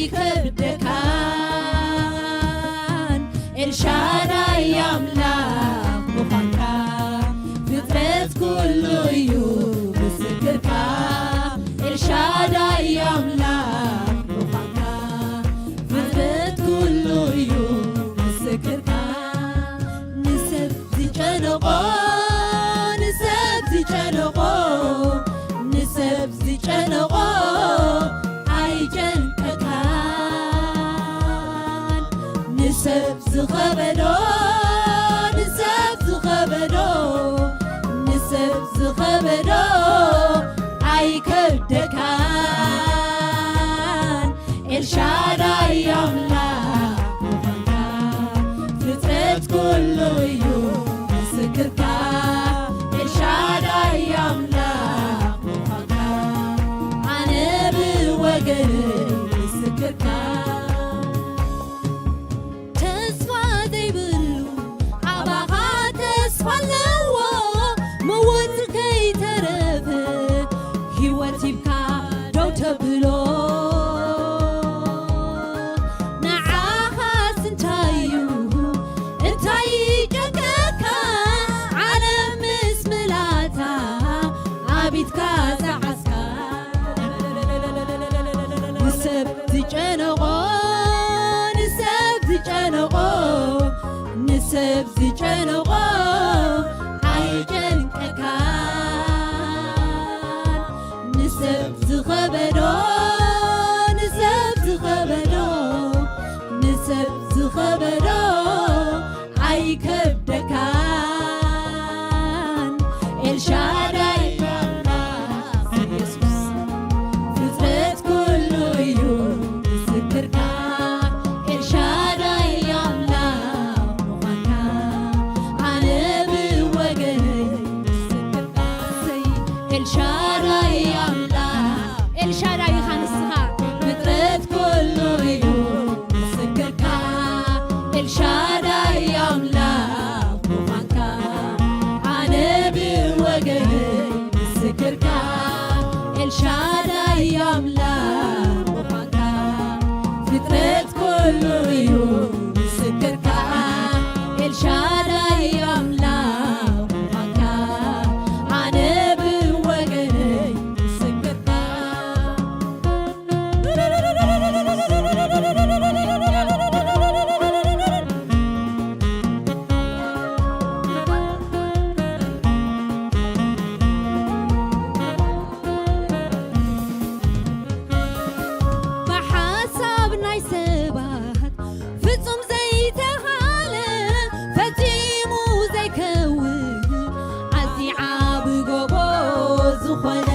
ኣይከብደካን ኤልሻዳይ ኣምላኽ ምዃንካ ፍጥረት ኩሉ እዩ ምስክርካ ኤልሻዳይ ኣምላኽ ምዃንካ ፍጥረት ኩሉ እዩ ምስክርካ ንሰብ ዝጨነቆ ንሰብ ዝጨነቆ ንሰብ ዝጨነቆ ኣይጨንቀካን ንሰብ ዝኸበዶ ንሰብ ዝኸበዶ ንሰብ ዝኸበዶ ኣይከብደካን ኤልሻዳይ ኣምላኽ ምዃንካ ፍጥረት ኩሉ እዩ ምስክርካ ኤልሻዳይ ኣምላኽ ምዃንካ ኣነ ብወገነይ ምስክርካ ተስፋ ዘይብሉ ኣባኻ ተስፋ ኣለዎ መወት ከይተረፈ ህይወት ሂብካ ደው ተብሎ ንዓኻስ እንታይ እዩ እንታይ ይጨንቀካ ዓለም ምስ ምላታ ኣቢትካ ዝሓዝካ ንሰብ ዝጨነቆ ንሰብ ዝጨነቆ ንሰብ ዝጨነቆ ኣይጨንቀካን ንሰብ ዝኸበዶ ንሰብ ዝኸበዶ ንሰብ ዝኸበዶ ኣይከብደካን ኤልሻዳይ ኣምላኽ ኢየሱስ ፍጥረት ኩሉ እዩ ምስክርካ ኤልሻዳይ ኣምላኽ ምዃንካ ኣነ ብወገነይ ምስክርካ ኤልሻዳይ ኣምላኽ ኤልሻዳይ ኢኻ ንስኻ ፍጥረት ኩሉ እዩ ምስክርካ ኤልሻዳይ ኣምላኽ ምዃንካ ኣነ ብወገነይ ምስክርካ ኤልሻዳይ ኣምላኽ ምዃንካ ፍጥረት ኩሉ እዩ ምስክርካ ኤልሻዳይ ኣምላኽ ምዃንካ ኣነ ብወገነይ ምስክርካ ብሓሳብ ናይ ሰባት ፍጹም ዘይተኻለ ፈጺሙ ዘይከውን ዓዚዓ ብጎቦ ዝኾነ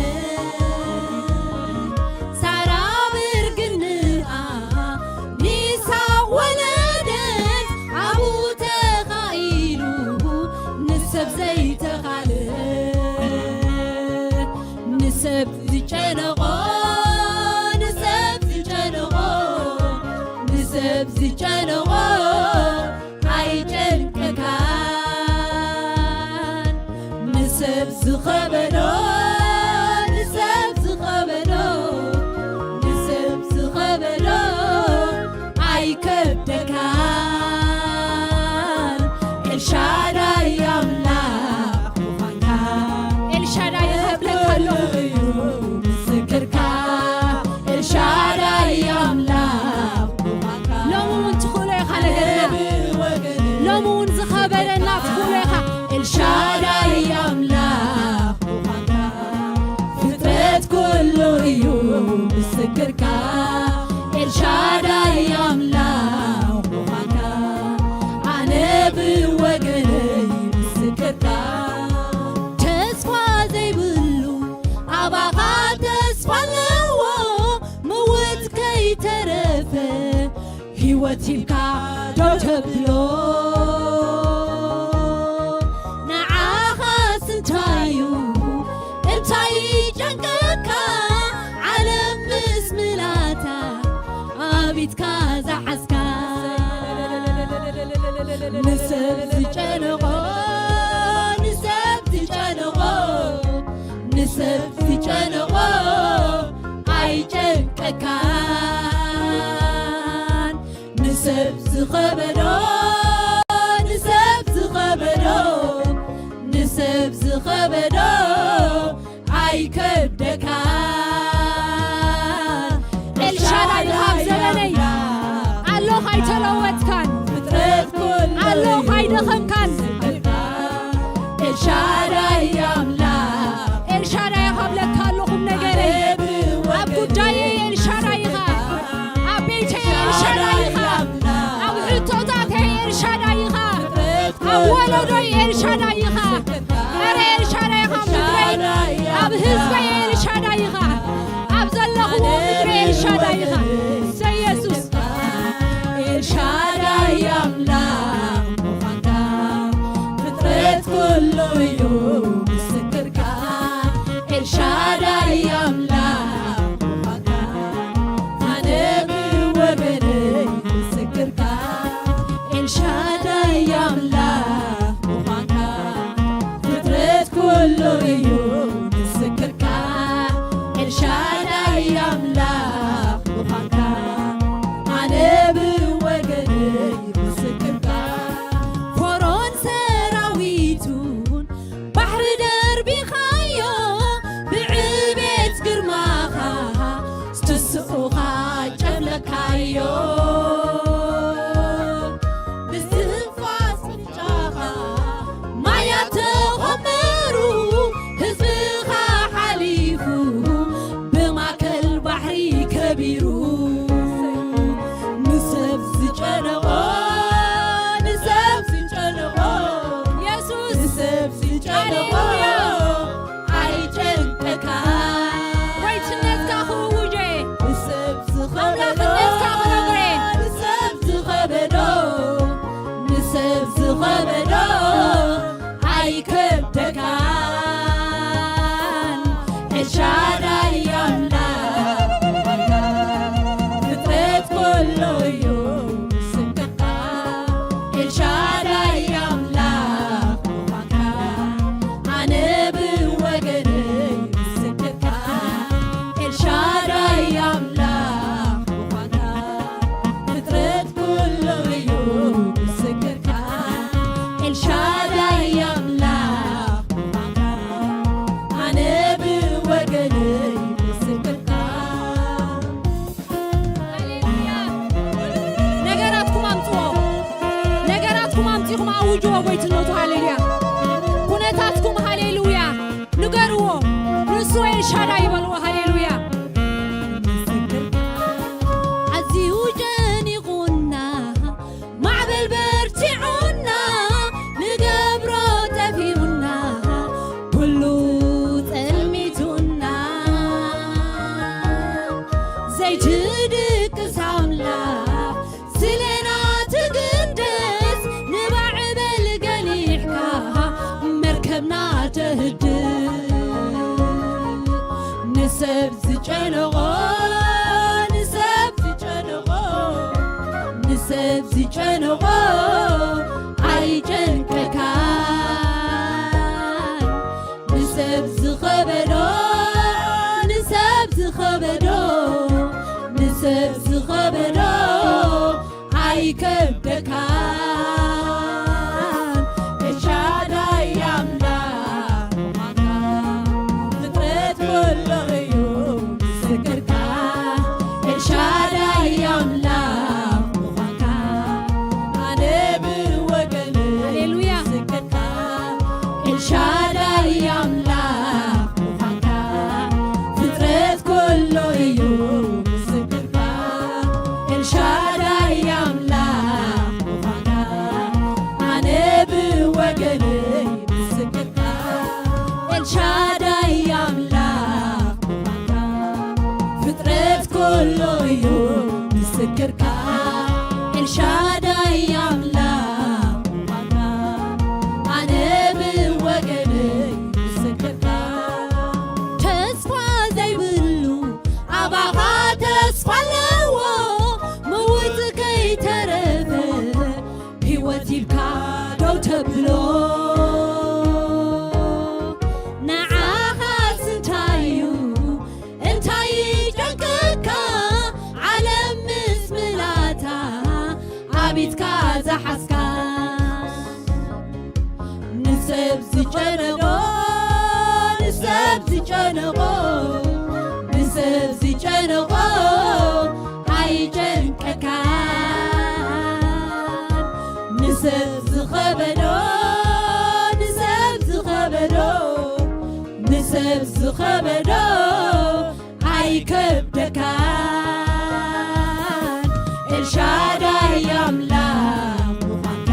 ሳራ ብርግንኣ ይስሐቅ ወለደት ኣብኡ ተኻኢሉ ንሰብ ዘይተኻለ ንሰብ ዝጨነቆ ንሰብ ዝጨነቆ ንሰብ ዝጨነቆ ኣይጨንቀካን ንሰብ ዝኸበዶ ንሰብ ዝኸበዶ ንሰብ ዝኸበዶ ኣይከብደካን ኤልሻዳይ ኣምላኽ ምዃንካ ኤልሻዳይ እህብለካሎ እዩ ምስክርካ ኤልሻዳይ ኣምላኽ ምዃንካ ሎሚ እውን ትኽእሎ ኢኻ ነገርና ሎሚ እውን ዝኸበደና ትኽእሎ ኢኻ ኤልሻዳይ ኣምላኽ ምዃንካ ፍጥረት ኩሉ እዩ ምስክርካ ኤልሻዳይ ኣምላኽ ምዃንካ ኣነ ብወገነይ ምስክርካ ተስፋ ዘይብሉ ኣባኻ ተስፋ ኣለዎ መወት ከይተረፈ ህይወት ሂብካ ደው ተብሎ ንዓኻስ እንታይ እዩ እንታይ ይጨንቀካ ዓለም ምስ ምላታ ኣቢትካ ዝሓዝካ ንሰብ ዝጨነቆ ንሰብ ዝጨነቆ ንሰብ ዝጨነቆ ኣይጨንቀካን ዝኸበዶ ንሰብ ዝኸበዶ ንሰብ ዝኸበዶ ኣይከብደካ ኤልሻዳይ ካብ ዘለነይ ኣሎኽ ኣይተለወጥካን ኣሎኽ ኣይደኸምካን ኤልሻዳይ ኣምላኽ ኤልሻዳይ ካብለካ ኣለኹም ነገረይ ኣብ ጉዳየይ ኤልሻዳይ ኢኻ ኣብ ቤተይ ኤልሻዳይ ኢኻ ኣብ ሕቶታተይ ኤልሻዳይ ኢኻ ኣብ ወለዶይ ኤልሻዳይ ኢኻ ኣረ ኤልሻዳይ ኢኻ ምድረይ ኣብ ህዝበይ ኤልሻዳይ ኢኻ ኣብ ዘለኽዎ ምድሪ ኤልሻዳይ ኢኻ ኢየሱስ ኤልሻዳይ ኣምላኽ ምዃንካ ፍጥረት ኩሉ እዩ ምስክርካ ኤልሻዳይ ኣምላኽ ምዃንካ ኣነ ብወገነይ ምስክርካ ኤልሻዳይ ኣምላኽ ምዃንካ ፍጥረት ኩሉ እዩ ምስክርካ ኤልሻዳይ ኣምላኽ ምዃንካ ኣነ ብወገነይ ምስክርካ ፈርዖን ሰራዊቱን ባሕሪ ደርቢኻዮ ብዕቤት ግርማኻ ስትስኡኻ ጨምለካዮ ብስትንፋስ ምንጫኻ ማያት ተቐመሩ ህዝብኻ ሓሊፉ ብማእከል ባሕሪ ከቢሩ ንሰብ ዝጨነቆ ንሰብ ዝጨነቆ ኢየሱስ ንሰብ ዝጨነቆ ኣይጨንቀካ ወይትነትካ ክውውጀ ንሰብ ዝኸበዶ ኣምላኽነትካ ክነግሬ ንሰብ ዝኸበዶ ንሰብ ዝኸበዶ ኣይከብደካን ኤልሻዳይ ኣምላኽ ምዃንካ ፍጥረት ኩሉ እዩ ምስክርካ ኤልሻዳይ ኣምላኽ ምዃንካ ኣነ ብወገነይ ምስክርካ ኤልሻዳይ ኣምላኽ ምዃንካ ፍጥረት ኩሉ እዩ ምስክርካ ኤልሻዳይ ኣምላኽ ምዃንካ ኣነ ብወገነይ ምስክርካ ሃሌሉያ ነገራትኩም ኣምፅዎ ነገራትኩም ኣምፂኹም ኣውጅዎ ጎይትነቱ ሃሌሉያ ኩነታትኩም ሃሌሉያ ንገርዎ ንሱ ኤልሻዳይ ይበልዎ ሃሌሉያ ኣዝዩ ጨኒቑና ማዕበል በርቲዑና ንገብሮ ጠፊኡና ኩሉ ጸልሚቱና ዘይትድቅስ ኣምላኽ ስለና ትግደስ ንማዕበል ገሊሕካ መርከብና ተህድስ ንሰብ ዝጨነቆ ንሰብ ዝጨነቆ ንሰብ ዝጨነቆ ኣይጨንቀካን ንሰብ ዝኸበዶ ንሰብ ዝኸበዶ ንሰብ ዝኸበዶ ኣይከብደካን ኤልሻዳይ ኣምላኽ ምዃንካ ፍጥረት ኩሉ እዩ ምስክርካ ኤልሻዳይ ኣምላኽ ምዃንካ ኣነ ብወገነይ ሃሌሉያ ምስክርካ ኤልሻዳይ ኣምላኽ ምዃንካ ፍጥረት ኩሉ እዩ ምስክርካ ኤልሻዳይ ኣምላኽ ምዃንካ ኣነ ብወገነይ ምስክርካ ኤልሻዳይ ኣምላኽ ምዃንካ ፍጥረት ኩሉ እዩ ምስክርካ ኤልሻዳይ ኣምላኽ ምዃንካ ኣነ ብወገነይ ምስክርካ ተስፋ ዘይብሉ ኣባኻ ተስፋ ኣለዎ ምውት ከይተረፈ ህይወት ኢልካ ደው ተብሎ ንዓኻ እንታይ እዩ እንታይ ይጨንቀካ ዓለም ምስ ምላታ ዝጨነቆ ንሰብ ዝጨነቆ ኣይጨንቀካን ንሰብ ዝኸበዶ ንሰብ ዝኸበዶ ኣይከብደካን ኤልሻዳይ ኣምላኽ ምዃንካ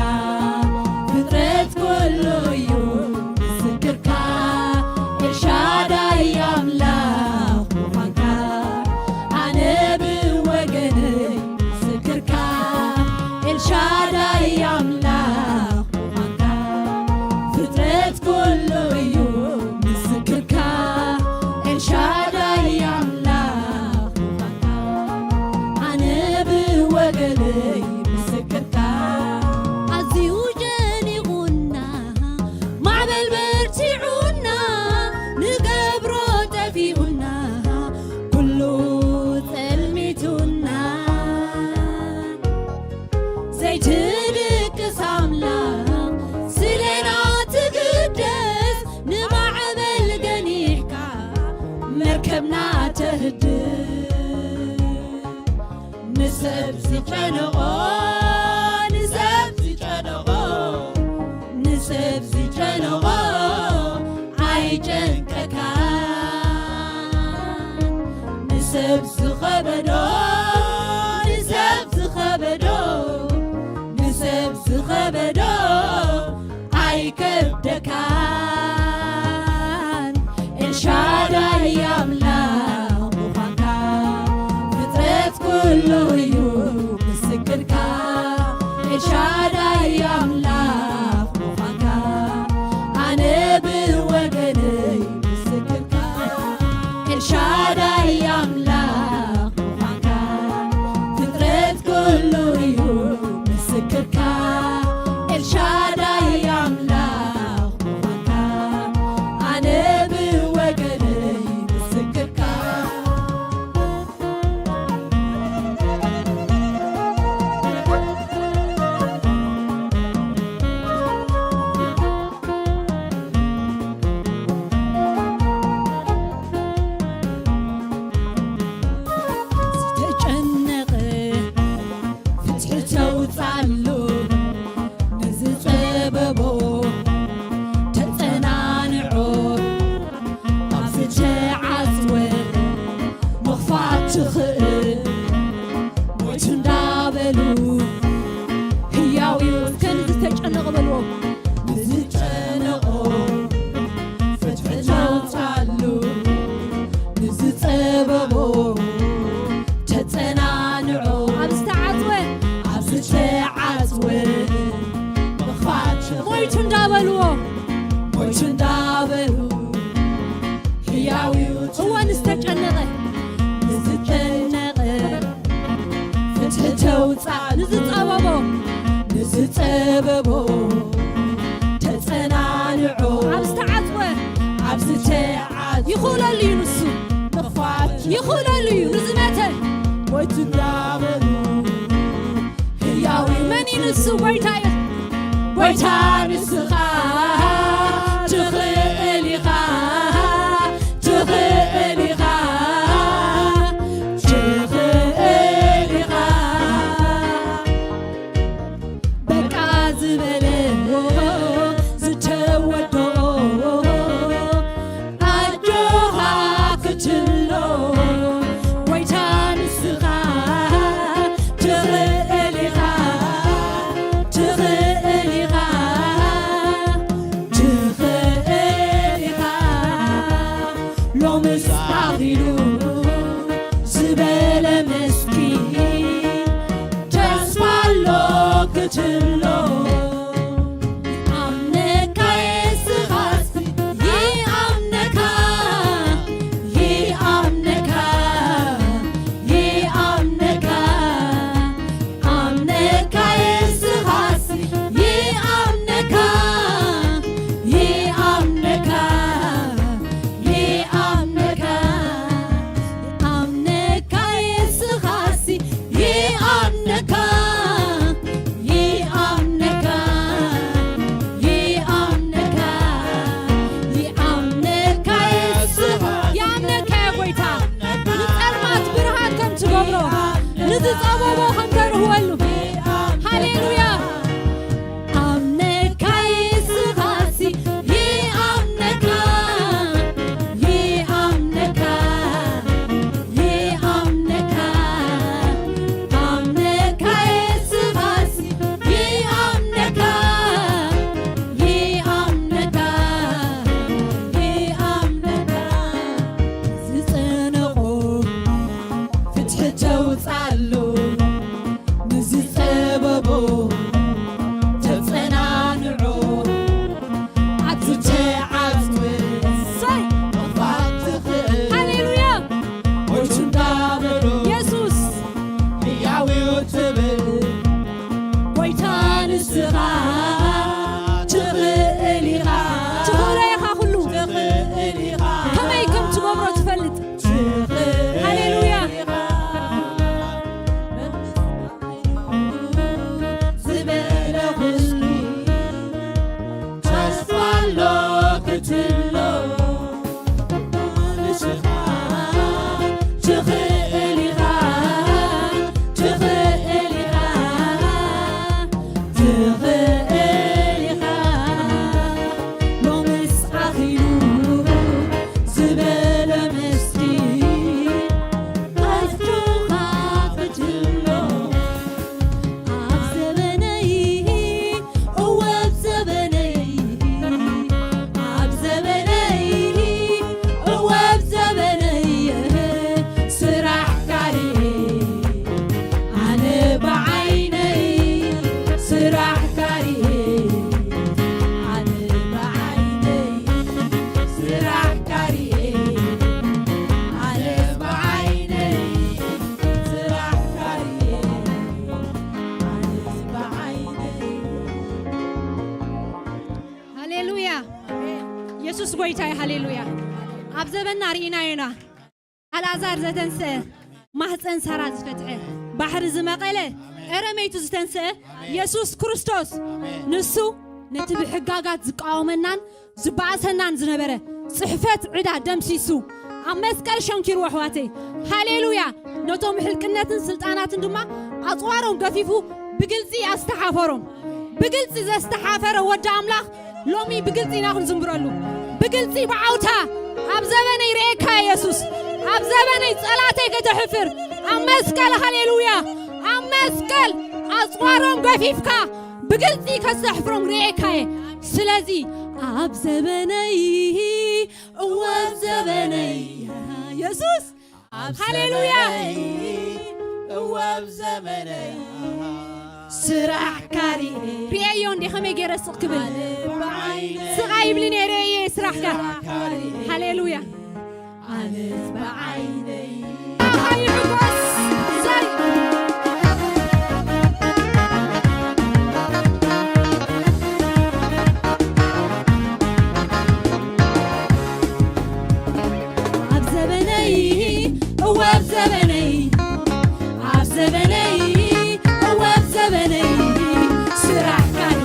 ፍጥረት ኩሉ እዩ ምስክርካ ኤልሻዳይ ኣምላኽ ምዃንካ ኣነ ብወገነይ ምስክርካ ኤልሻዳይ ኣምላኽ ምዃንካ ፍጥረት ኩሉ እዩ ምስክርካ ኤልሻዳይ ኣምላኽ ምዃንካ ኣነ ብወገነይ ምስክርካ ኣዝዩ ጨኒቑና ማዕበል በርቲዑና ንገብሮ ጠፊኡና ኩሉ ጸልሚቱና ዘይትድቅስ ኣምላኽ ስለና ትግደስ ንማዕበል ገኒሕካ መርከብና ተህድስ ንሰብ ዝጨነቆ ንሰብ ዝጨነቆ ኣይጨንቀካን ንሰብ ዝኸበዶ ንሰብ ዝኸበዶ ኣይከብደካን ኤልሻዳይ ኣምላኽ ምዃንካ ፍጥረት ኩሉ እዩ ምስክርካ ኤልሻዳይ ኣምላኽ ምዃንካ ኣነ ብወገነይ ምስክርካ ኤልሻዳይ ኣምላኽ ምዃንካ ፍጥረት ኩሉ እዩ ምስክርካ ኤልሻዳይ ኣምላኽ ምዃንካ ኣነ ብወገነይ ምስክርካ ዝተጨነቐ ፍትሒ ተውፃሉ ንዝፀበቦ ተፀናንዖ ኣብ ዝተዓፅወ ምኽፋት ትኽእል ሞቱ እንዳበሉ ህያው እዩ ከን ዝተጨነቐ በልዎ ንዝጨነቆ ፍትሒ ተውፃሉ ንዝፀበቦ ተፀናንዖ ኣብ ዝተዓፅወ ምኽፋት ሞይቱ እንዳበልዎ ህያው እዩ እወ ንዝተጨነቐ ፍትሒ ተውፃእ ንዝፀበቦ ተፀናንዖ ኣብ ዝተዓፅወ ይኽእለሉ እዩ ንሱ ምኽፋት ይኽእለሉ እዩ ንዝመተ ሞይቱ እንዳበሉ ህያው እዩ መን እዩ ንሱ ጎይታ እዩ ጎይታ ንስኻ ትኽእል ኢኻ በቃ ዝበለ ዝተወዶ ኣጆኻ ክትሎ ጎይታ ንስኻ ትኽእል ኢኻ ሎምስ ኣኺሉ ዝበለ መስኪን ተስፋ ኣሎ ክትሎ ይኣምነካ የስኻስ ይኣምነካ ኣምነካ የስኻስ ይኣምነካ የስኻሲ ይኣምነካ ኢየሱስ ጎይታይ ሃሌሉያ ኣብ ዘበና ርኢና ኢና ኣልዓዛር ዘተንስአ ማህፀን ሳራ ዝፈትሐ ባሕሪ ዝመቐለ ዕረመይቱ ዝተንስአ ኢየሱስ ክርስቶስ ንሱ ነቲ ብሕጋጋት ዝቃወመናን ዝበኣሰናን ዝነበረ ጽሕፈት ዕዳ ደምሲሱ ኣብ መስቀል ሸንኪሩ ኣሕዋተይ ሃሌሉያ ነቶም ሕልቅነትን ስልጣናትን ድማ ኣጽዋሮም ገፊፉ ብግልፂ ኣስተሓፈሮም ብግልፂ ዘስተሓፈረ ወዲ ኣምላኽ ሎሚ ብግልፂ ኢና ክንዝምብረሉ ብግልፂ ብዓውታ ኣብ ዘበነይ ርኤካ ኢየሱስ ኣብ ዘበነይ ጸላተይ ከተሕፍር ኣብ መስቀል ሃሌሉያ ኣብ መስቀል ኣጽዋሮም ገፊፍካ ብግልፂ ከስተሕፍሮም ርኤካየ ስለዚ ኣብ ዘበነይ ኣብ ዘበነይ ኢየሱስ ሃሌሉያ ኣብ ዘበነይ ስራሕ ካሪ ርአዮ እንዴ ኸመይ ገይረ ስቕ ክብል ስቓ ይብሊ ነይረ እየ ስራሕካ ሃሌሉያ ኣነስ ብዓይነይ ይሕጎስ ዘይ ኣብ ዘበነይ ኣብ ዘበነይ ኣብ ዘበነይ ኣብ ዘበነይ ስራሕ ካሪ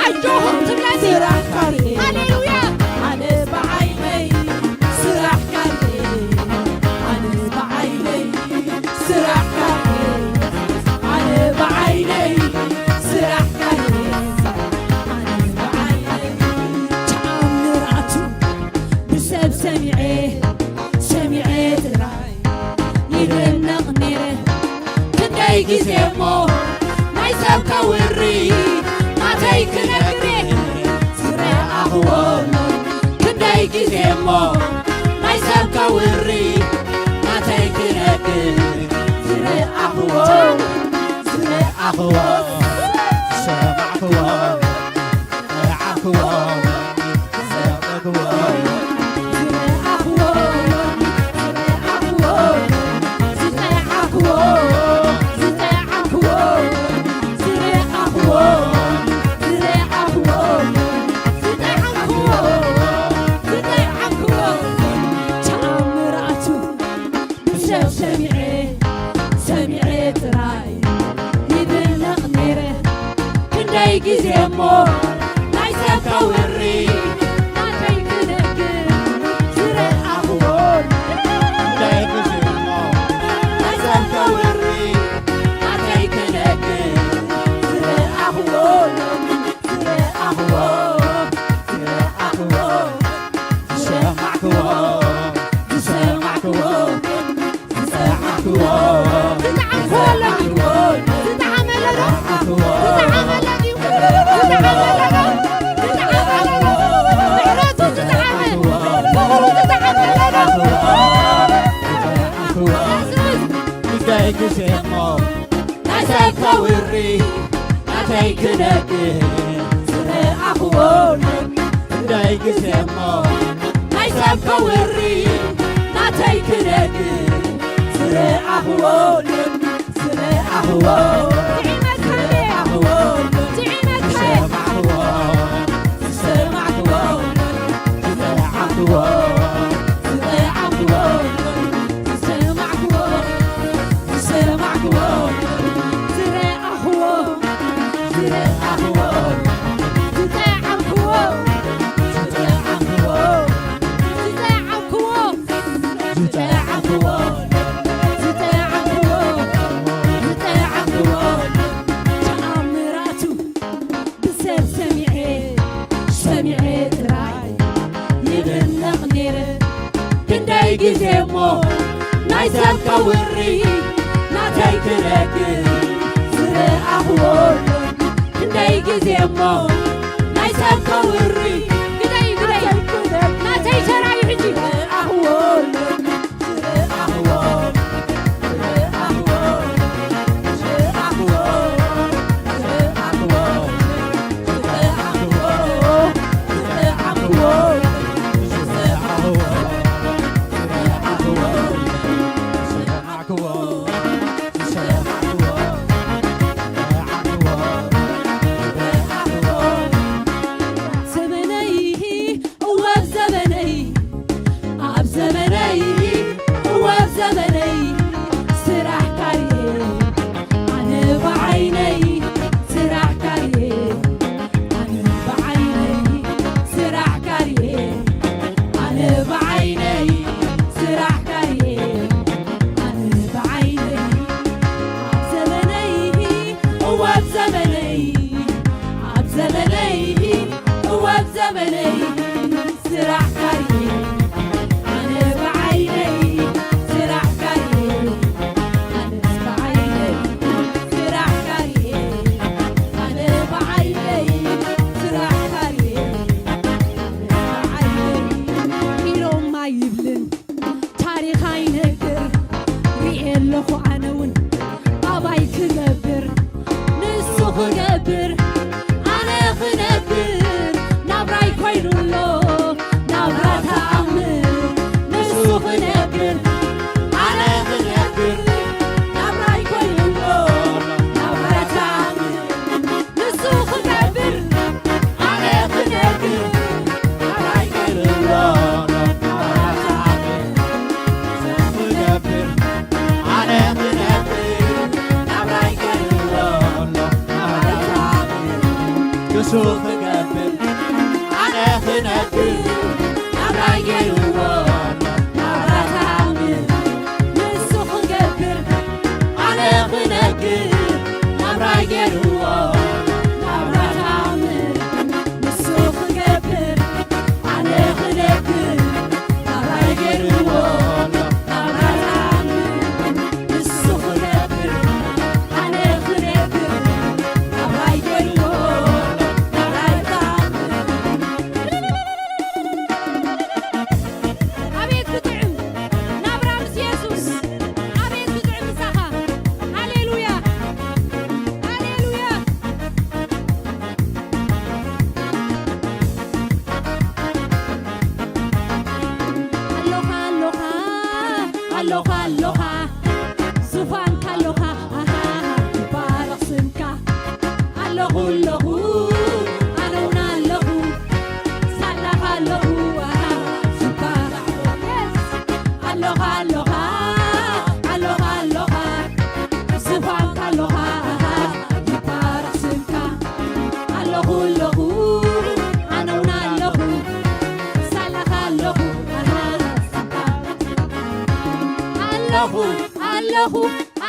عجوهم تبلدي سرح كاري هاليلويا أنا بعيني سرح كاري أنا بعيني سرح كاري أنا بعيني سرح كاري أنا بعيني تعمراتو بسبب سمعي تراي يرنق نيره كداي جزيمو ما يسابك وري تيك نكري سرع أخوان كداي كزيمو ما يسابك وري ما تيك نكري سرع أخوان سرع أخوان سرع أخوان سرع أخوان سرع أخوان جزيمو ما يسابك وري ما تيك نكر سرع أخوان كداي جزيمو ما يسابك وري ما تيك نكر سرع أخوان سرع أخوان سرع أخوان سرع أخوان سرع أخوان سرع أخوان تتعمل أخوان تتعمل أخوان كزيمو ناسك وري ناتيك نكر سرع أخوان كداي كزيمو ناسك وري ناتيك نكر سرع أخوان سرع أخوان ክድነቕ ነይረ ክንደይ ግዜ እሞ ናይ ሰብካ ውሪ ናተይ ክረክብ ዝረኣኽዎሎ ክንደይ ግዜ እሞ ናይ ሰብካ ውሪ ግደይ ናተይ ተራዩ ሕጂ ዝረኣኽዎሎ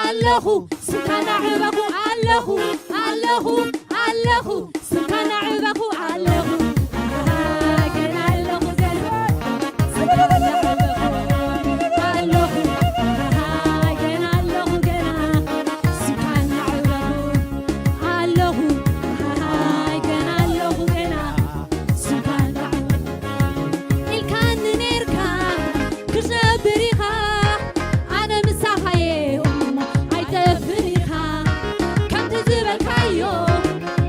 ኣለኹ ስምካና ዕበኹ ኣለኹ ስምካና ዕበኹ ኣለኹ ገና ኣለኹ ከምቲ ዝበልካዮ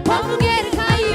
ከምኡ ጌርካዮ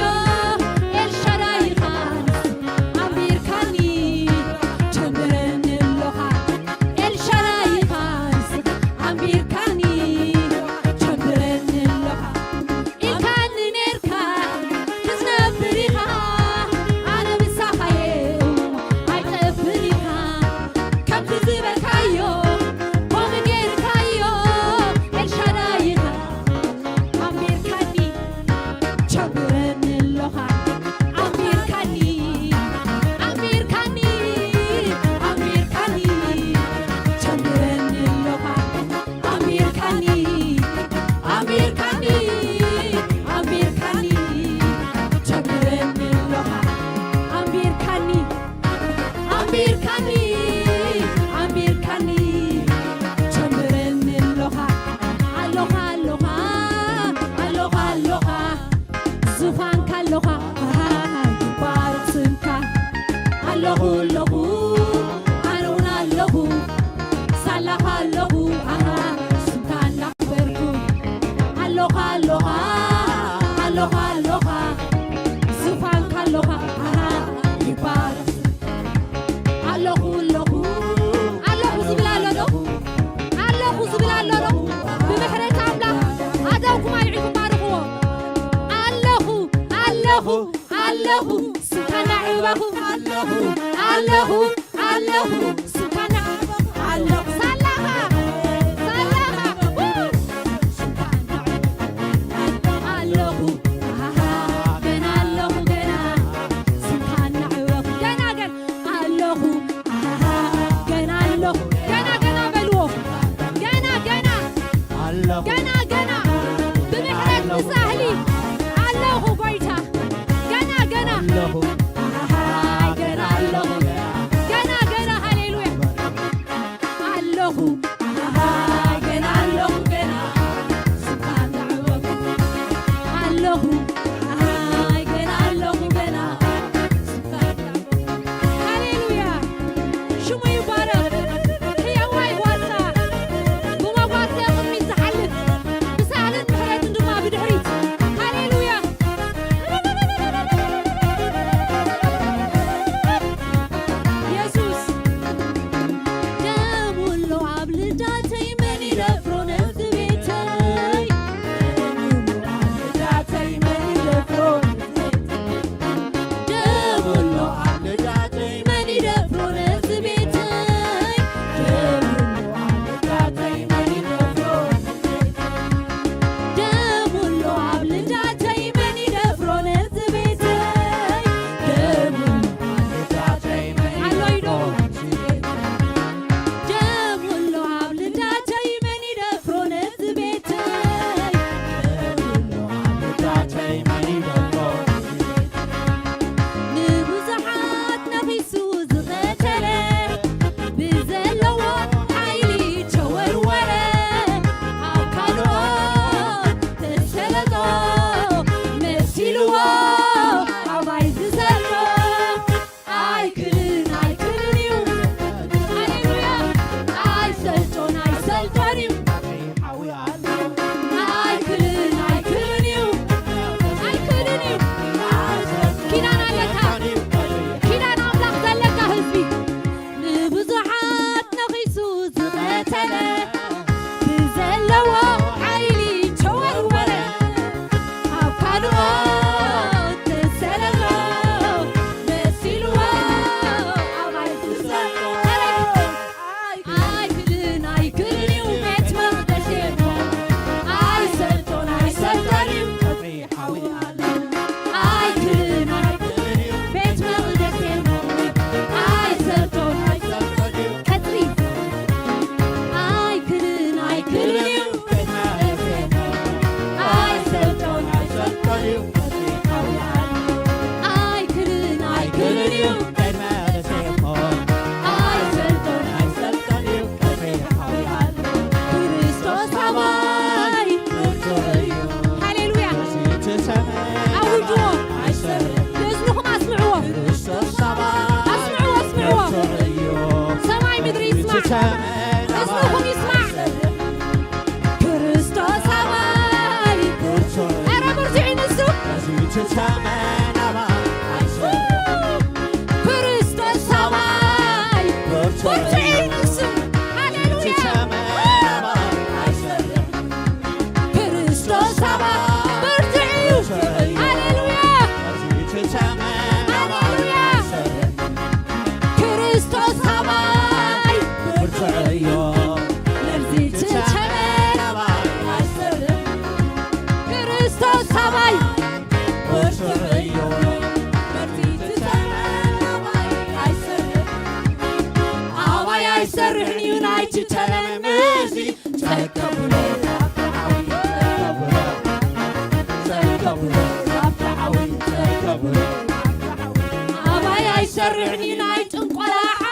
أبايا يسرعني نايت انقلع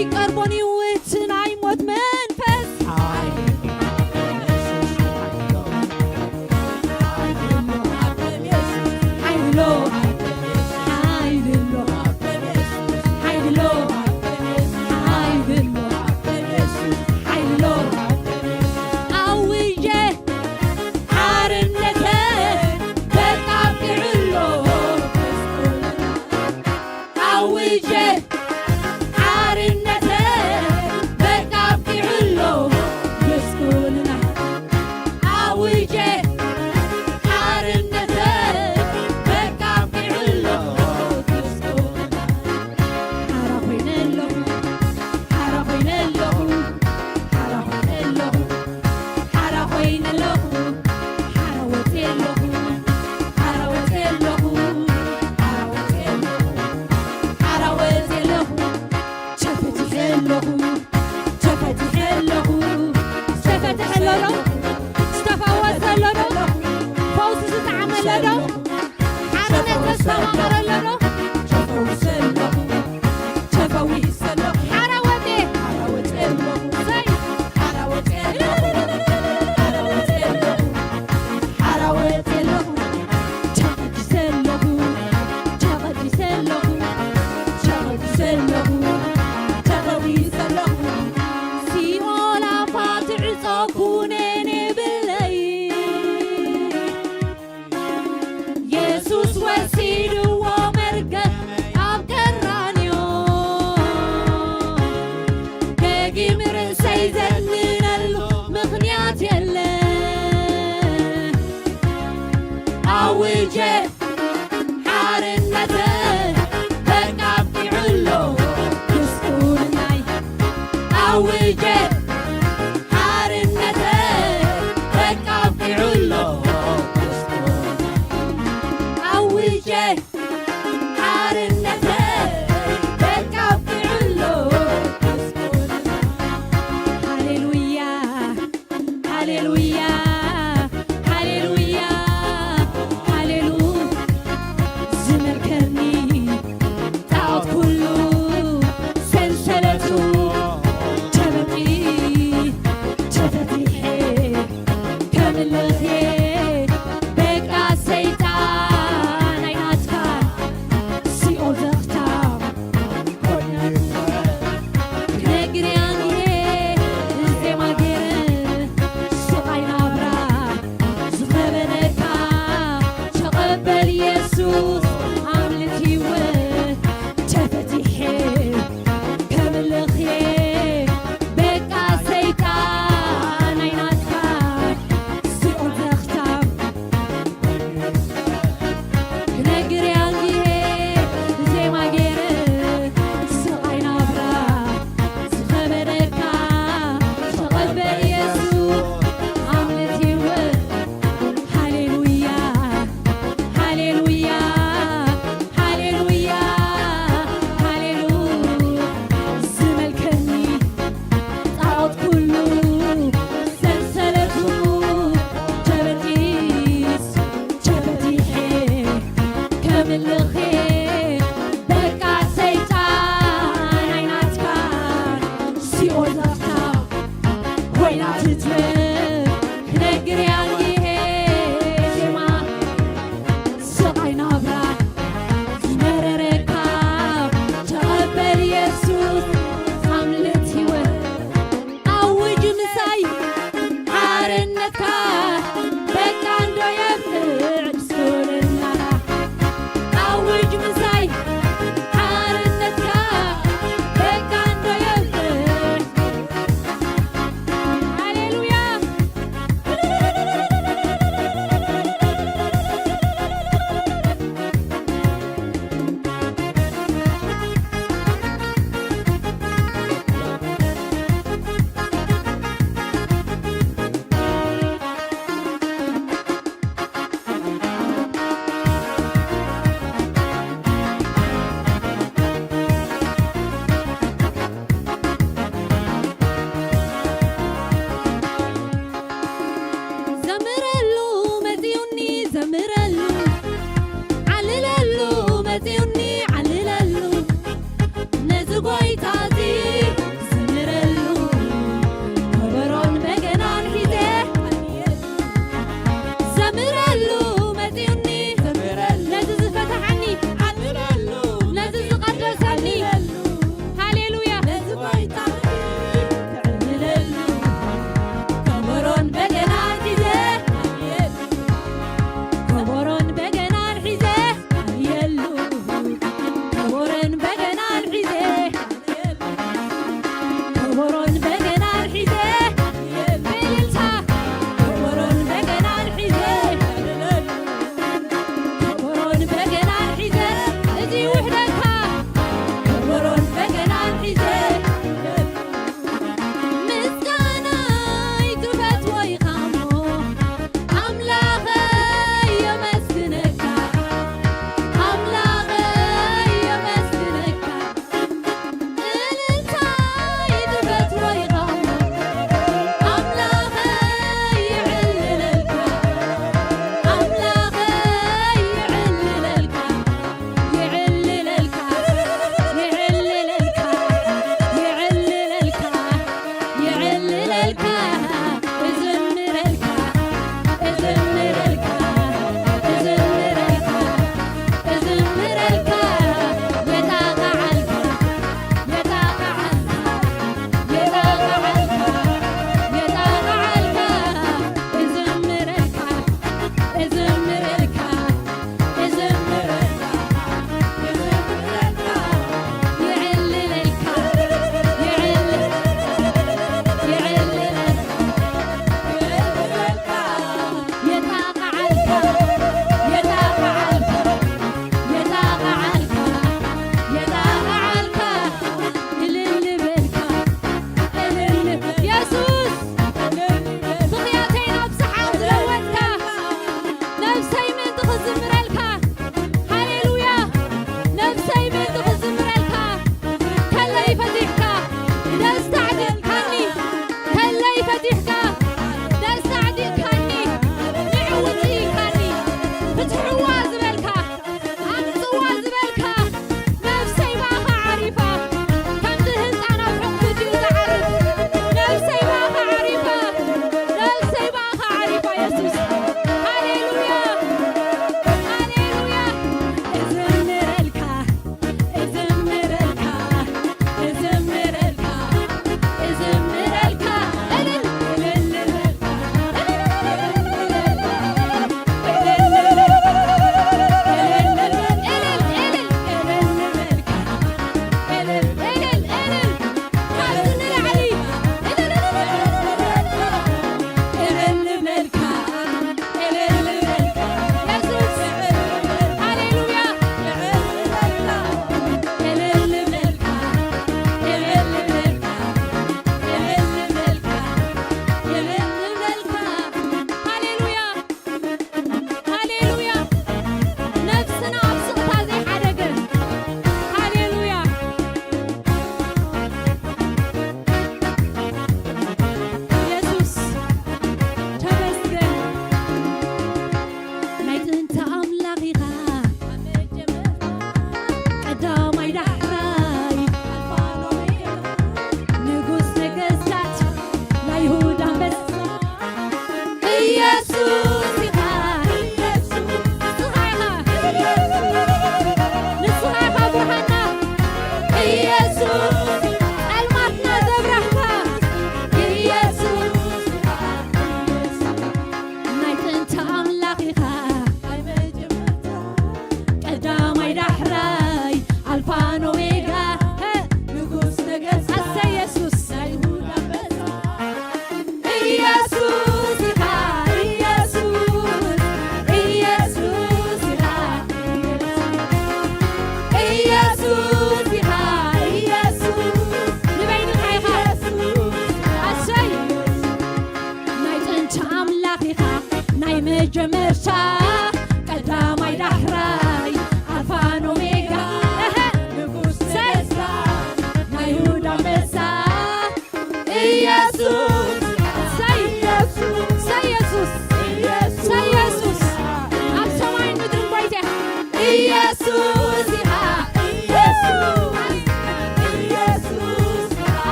ኣይቀርቦን እዩ እቲ ናይ ሞት መንፈስ Hallelujah.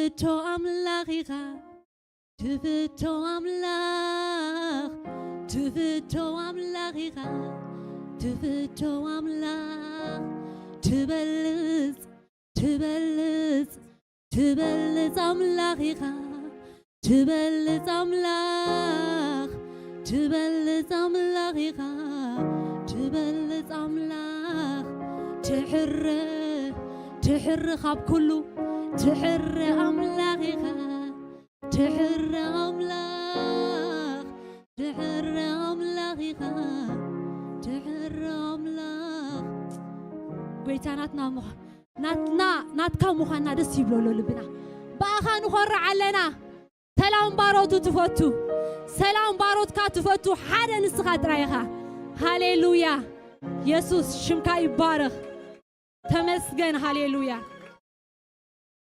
تفتو أملاخيخا تفتو أملاخ تفتو أملاخيخا تفتو أملاخ تبلز تبلز تبلز أملاخيخا تبلز أملاخ تبلز أملاخيخا تبلز أملاخ تحر خاب كله تحر أملاخيخا تحر أملاخ تحر أملاخيخا تحر أملاخ بيتاناتنا ناتكا مخانا دس يبلولو لبنا باخا نخر علينا سلام باروتو تفتو سلام باروت كاتفتو حدا نسخات رايخا هاليلويا يسوس شمكا يبارخ تمسجن هاليلويا